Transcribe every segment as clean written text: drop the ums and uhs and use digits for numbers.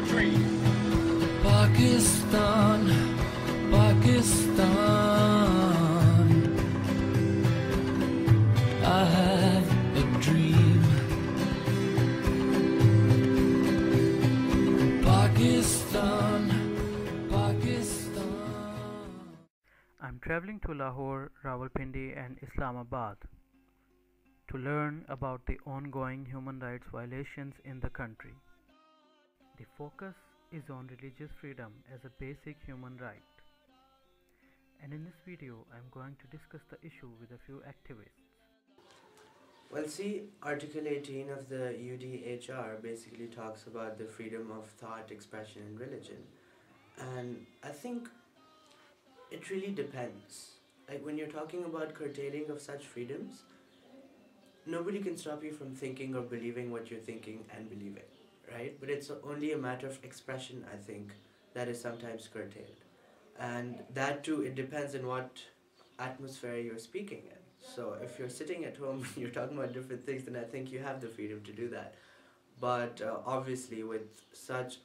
dream. Pakistan, Pakistan, I have a dream. Pakistan, Pakistan. I'm traveling to Lahore, Rawalpindi and Islamabad to learn about the ongoing human rights violations in the country. The focus is on religious freedom as a basic human right. And in this video, I'm going to discuss the issue with a few activists. Well, see, Article 18 of the UDHR basically talks about the freedom of thought, expression, and religion. And I think it really depends. Like, when you're talking about curtailing of such freedoms, nobody can stop you from thinking or believing what you're thinking and believing, right? But it's only a matter of expression, I think, that is sometimes curtailed. And that too, it depends on what atmosphere you're speaking in. So if you're sitting at home and you're talking about different things, then I think you have the freedom to do that. But obviously with such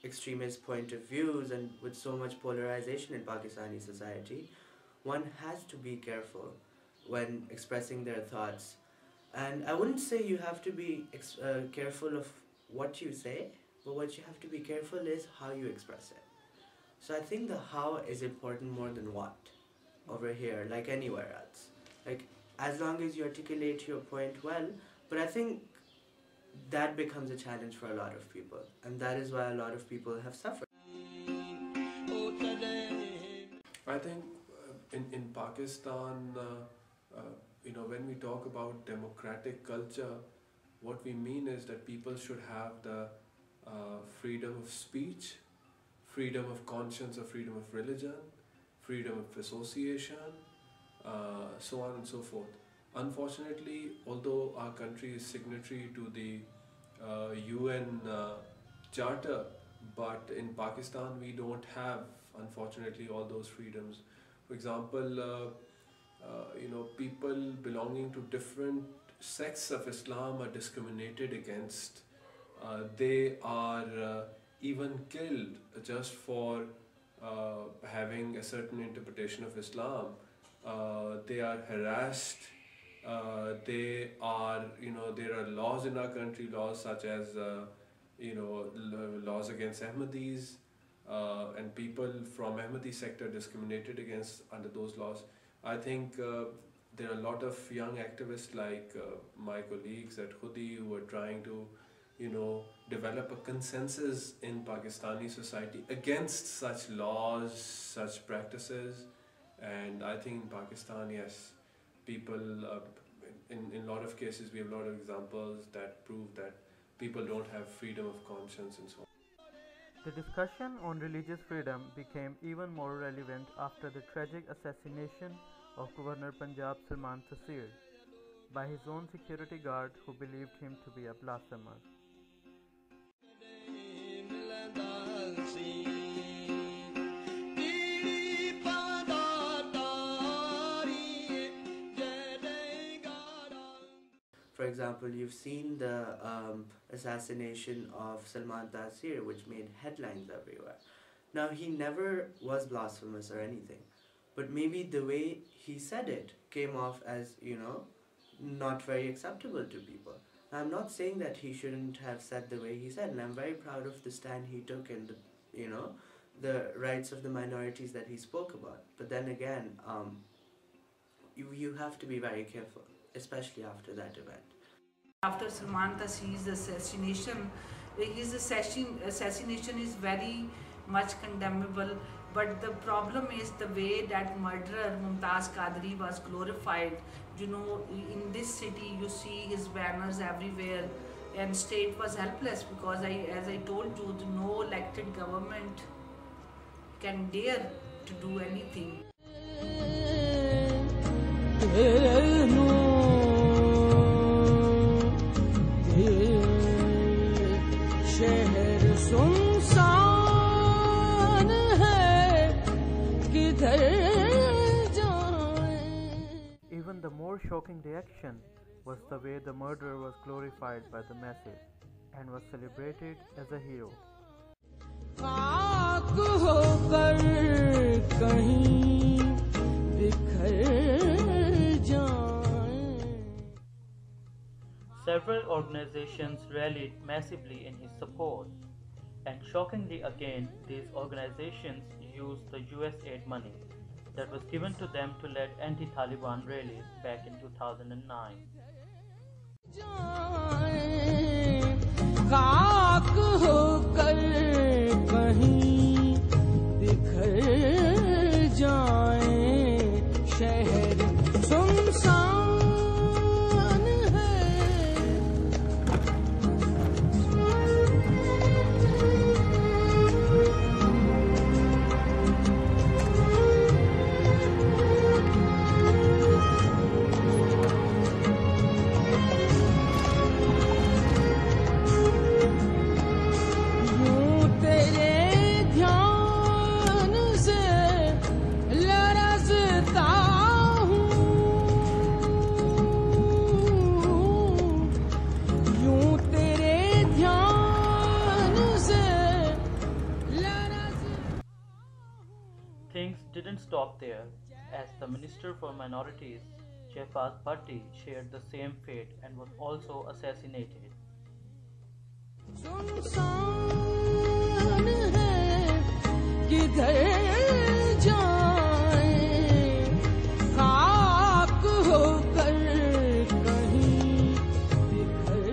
extremist point of views and with so much polarization in Pakistani society, one has to be careful when expressing their thoughts. And I wouldn't say you have to be careful of what you say, but what you have to be careful is how you express it. So I think the how is important more than what over here, like anywhere else. Like, as long as you articulate your point well, but I think that becomes a challenge for a lot of people, and that is why a lot of people have suffered. I think in Pakistan, when we talk about democratic culture, what we mean is that people should have the freedom of speech, freedom of conscience or freedom of religion, freedom of association, so on and so forth. Unfortunately, although our country is signatory to the UN Charter, but in Pakistan we don't have, unfortunately, all those freedoms. For example, people belonging to different sects of Islam are discriminated against. They are even killed just for having a certain interpretation of Islam. They are harassed. There are laws in our country, laws such as laws against Ahmadis, and people from Ahmadi sector discriminated against under those laws. I think there are a lot of young activists like my colleagues at Khudi who are trying to develop a consensus in Pakistani society against such laws, such practices. And I think in Pakistan, yes, people, in a lot of cases, we have a lot of examples that prove that people don't have freedom of conscience and so on. The discussion on religious freedom became even more relevant after the tragic assassination of Governor Punjab Salmaan Taseer by his own security guard who believed him to be a blasphemer. For example, you've seen the assassination of Salmaan Taseer, which made headlines everywhere. Now, he never was blasphemous or anything, but maybe the way he said it came off as, not very acceptable to people. I'm not saying that he shouldn't have said the way he said, and I'm very proud of the stand he took in the rights of the minorities that he spoke about. But then again, you have to be very careful, especially after that event. After Salmaan Taseer's assassination, his assassination is very much condemnable, but the problem is the way that murderer Mumtaz Qadri was glorified. In this city you see his banners everywhere, and state was helpless because as I told you, no elected government can dare to do anything. Even the more shocking reaction was the way the murderer was glorified by the masses and was celebrated as a hero. खाक होकर कहीं बिखर जाएं। Several organizations rallied massively in his support, and shockingly again, these organizations used the US aid money that was given to them to lead anti-Taliban rallies back in 2009. जाएं, खाक होकर कहीं बिखर जाएं। शहर सुनसान है। यूं तेरे ध्यान से लरज़ता हूँ। यूं तेरे ध्यान से लरज़ता। Things didn't stop there, as the Minister for Minorities, Shehbaz Bhatti, shared the same fate and was also assassinated. सुनसान है, किधर जाएं, खाक होकर कहीं बिखर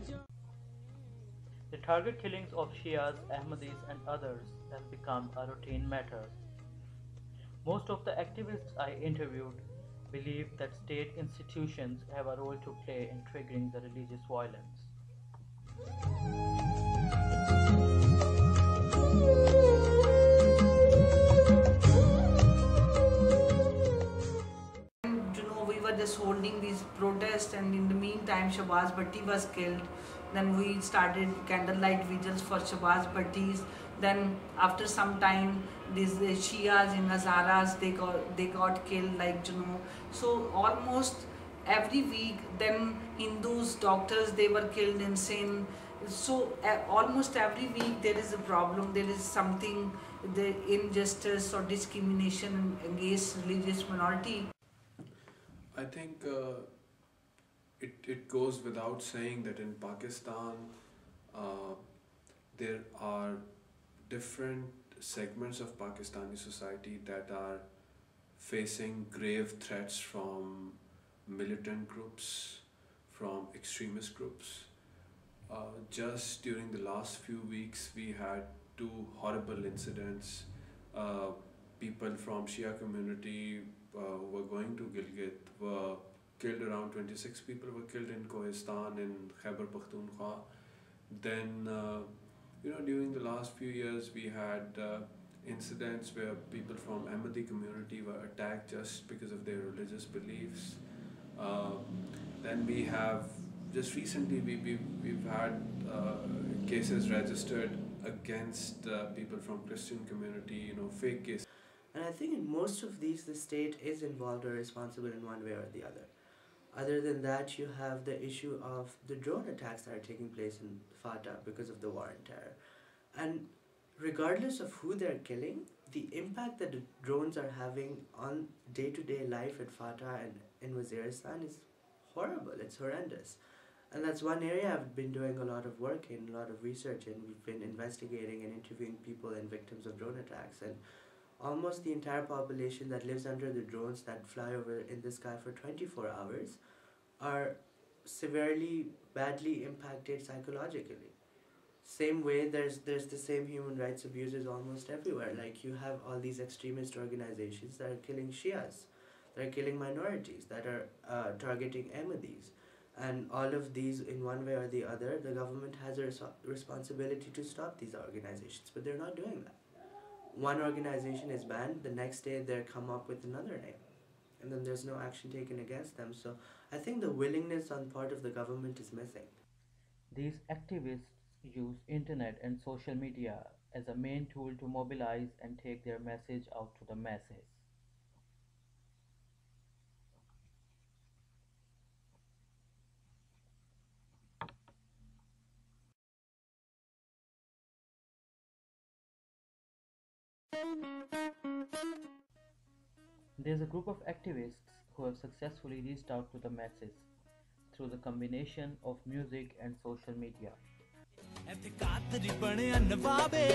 जाएं। The target killings of Shias, Ahmadis, and others have become a routine matter. Most of the activists I interviewed believe that state institutions have a role to play in triggering the religious violence. We were just holding these protests, and in the meantime Shehbaz Bhatti was killed. Then we started candlelight vigils for Shehbaz Bhattis. Then after some time these Shias in Hazaras, they got killed, so almost every week. Then Hindus, doctors, they were killed in Sindh. So almost every week there is a problem, there is something, the injustice or discrimination against religious minority. I think it goes without saying that in Pakistan there are different segments of Pakistani society that are facing grave threats from militant groups, from extremist groups. Just during the last few weeks we had two horrible incidents. People from Shia community who were going to Gilgit were killed. Around 26 people were killed in Kohistan, in Khyber Pakhtunkhwa. Then during the last few years we had incidents where people from Ahmadi community were attacked just because of their religious beliefs. Then we have just recently we've had cases registered against people from Christian community, fake cases. And I think in most of these, the state is involved or responsible in one way or the other. Other than that, you have the issue of the drone attacks that are taking place in FATA because of the war on terror. And regardless of who they're killing, the impact that the drones are having on day-to-day life at FATA and in Waziristan is horrible. It's horrendous. And that's one area I've been doing a lot of work in, a lot of research in. We've been investigating and interviewing people and victims of drone attacks. And almost the entire population that lives under the drones that fly over in the sky for 24 hours are severely, badly impacted psychologically. Same way, there's the same human rights abuses almost everywhere. Like, you have all these extremist organizations that are killing Shias, that are killing minorities, that are targeting Ahmadis. And all of these, in one way or the other, the government has a responsibility to stop these organizations, but they're not doing that. One organization is banned, the next day they come up with another name, and then there's no action taken against them. So I think the willingness on part of the government is missing. These activists use internet and social media as a main tool to mobilize and take their message out to the masses. There's a group of activists who have successfully reached out to the masses through the combination of music and social media. ਇੱਥੇ ਕਾਤਰੀ ਬਣਿਆ ਨਵਾਬੇ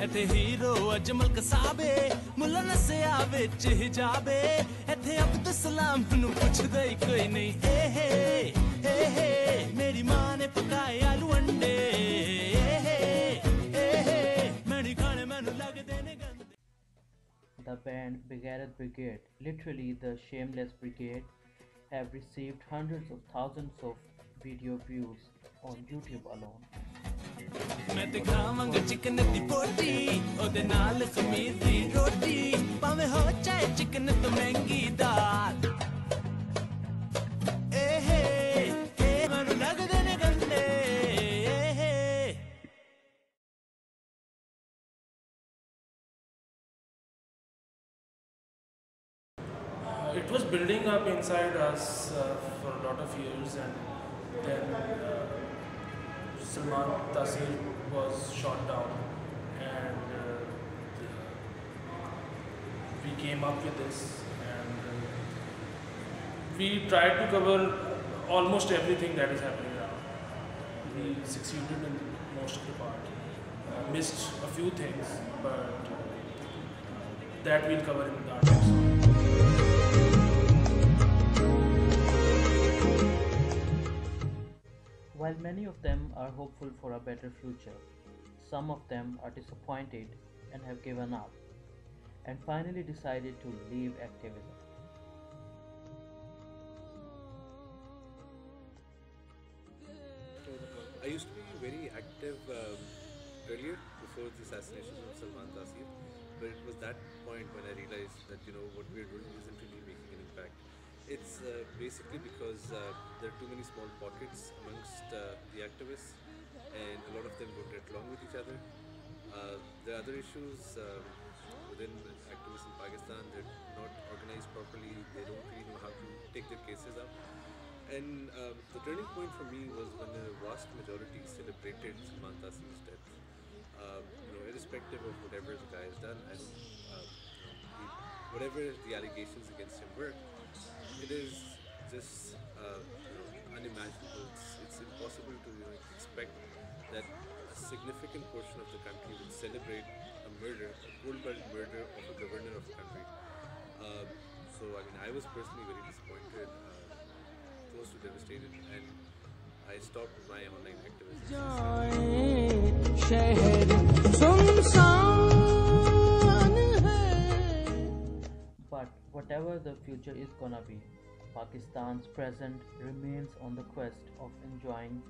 ਇੱਥੇ hero Ajmal ਕਸਾਬੇ ਮੁੱਲਾ ਨਸਿਆ ਵਿੱਚ ਹਿਜਾਬੇ ਇੱਥੇ ਅਬਦ ਸਲਾਮ ਨੂੰ ਪੁੱਛਦਾ ਹੀ ਕੋਈ ਨਹੀਂ ਏ ਮੇਰੀ ਮਾਂ ਨੇ ਪਕਾਏ ਆਲੂ ਅੰਡੇ ਮੈਂ ਨਹੀਂ ਖਾਣੇ ਮੈਨੂੰ ਲੱਗਦੇ ਨੇ ਗੰਦੇ The band Bagarat Brigade, literally the Shameless Brigade, have received hundreds of thousands of video views on YouTube alone. ਮੈਂ ਤੇ ਖਾਵਾਂਗਾ ਚਿਕਨ ਦੀ ਬੋਟੀ ਉਹਦੇ ਨਾਲ ਖਮੀਰ ਦੀ ਰੋਟੀ ਭਾਵੇਂ ਹੋ ਚਾਹੇ ਚਿਕਨ ਤੋਂ ਮਹਿੰਗੀ ਦਾਲ ਮੈਨੂੰ ਲੱਗਦੇ ਨੇ ਗੰਦੇ It was building up inside us for a lot of years, and then Salman Taseer was shot down, and we came up with this, and we tried to cover almost everything that is happening now. We succeeded in most of the part. Missed a few things, but that we'll cover in the next song. While many of them are hopeful for a better future, some of them are disappointed and have given up, and finally decided to leave activism. I used to be very active earlier before the assassination of Salman Taseer, but it was that point when I realized that what we're doing isn't really making an impact. It's basically because there are too many small pockets amongst the activists, and a lot of them don't get along with each other. There are other issues within activists in Pakistan. They're not organized properly. They don't really know how to take their cases up. And the turning point for me was when the vast majority celebrated Salman Taseer's death. Irrespective of whatever the guy has done, and whatever the allegations against him were, it is just unimaginable. It's impossible to expect that a significant portion of the country would celebrate a murder, a cold-blooded murder of a governor of the country. So I was personally very disappointed, close to devastated, and I stopped my online activism. But whatever the future is gonna be, Pakistan's present remains on the quest of enjoying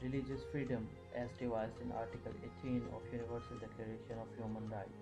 religious freedom as devised in Article 18 of Universal Declaration of Human Rights.